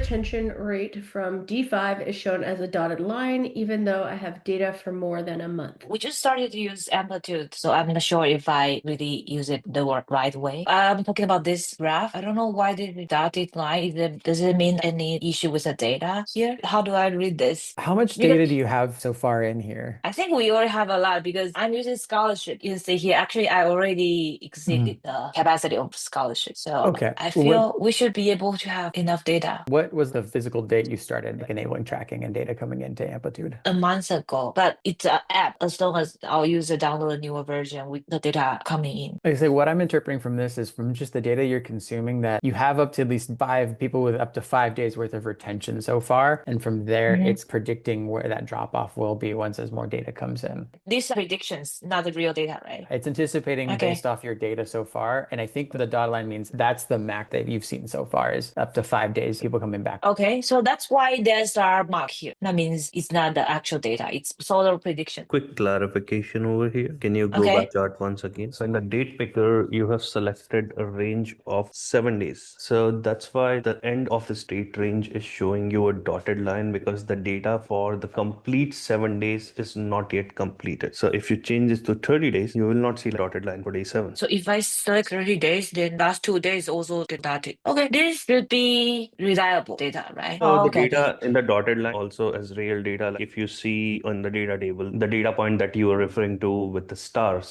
retention rate from D5 is shown as a dotted line, even though I have data for more than a month. We just started to use Amplitude, so I'm not sure if I really use it the right way. I'm talking about this graph. I don't know why the dotted line. Does it mean any issue with the data here? How do I read this? How much Because data do you have so far in here? I think we already have a lot because I'm using scholarship. You can see here, actually, I already exceeded the capacity of scholarship. So Okay. I What feel we should be able to have enough data. what was the physical date you started enabling tracking and data coming into Amplitude? A month ago, but it's an app. As long as our user download a newer version with the data coming in. Like I say, what I'm interpreting from this is from just the data you're consuming that you have up to at least 5 people with up to 5 days worth of retention so far. And from there, it's predicting where that drop off will be once as more data comes in. These are predictions, not the real data, right? It's anticipating based off your data so far. And I think the dotted line means that's the max that you've seen so far is up to 5 days, people coming back. Okay, so that's why there's our mark here. That means it's not the actual data, it's sort of prediction. Quick clarification over here. Can you go back chart once again? So in the date picker, you have selected a range of 7 days. So that's why the end of this date range is showing you a dotted line because the data for the complete 7 days is not yet completed. So if you change this to 30 days, you will not see the dotted line for day 7. So if I select 30 days, then last 2 days also dotted. Okay, this should be reliable data, right? So the data in the dotted line also as real data. Like if you see on the data table, the data point that you are referring to with the star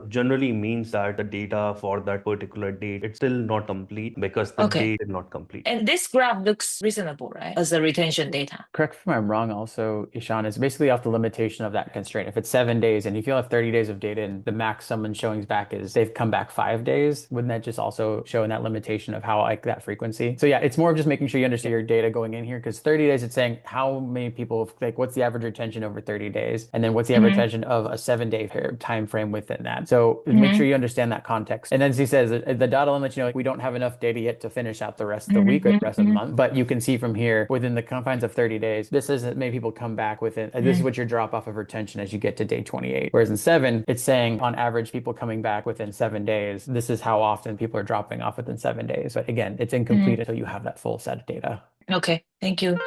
generally means that the data for that particular date, it's still not complete because the date is not complete. And this graph looks reasonable, right? As a retention data. Correct me if I'm wrong also, Ishan, it's basically off the limitation of that constraint. If it's 7 days and if you have 30 days of data and the max someone's showing back is they've come back 5 days, wouldn't that just also show in that limitation of how like that frequency? So yeah, it's more of just making sure you understand your data going in here because 30 days it's saying how many people, like what's the average retention over 30 days? And then what's the average retention of a 7-day time frame within that? So make sure you understand that context. And then as he says, the data line lets you know like, we don't have enough data yet to finish out the rest of the week or the rest of the month, but you can see from here within the confines of 30 days, this is many people come back within, this is what your drop off of retention as you get to day 28. Whereas in 7, it's saying on average people coming back within 7 days, this is how often people are dropping off within 7 days. But again, it's incomplete until you have that full set of data. Okay, thank you.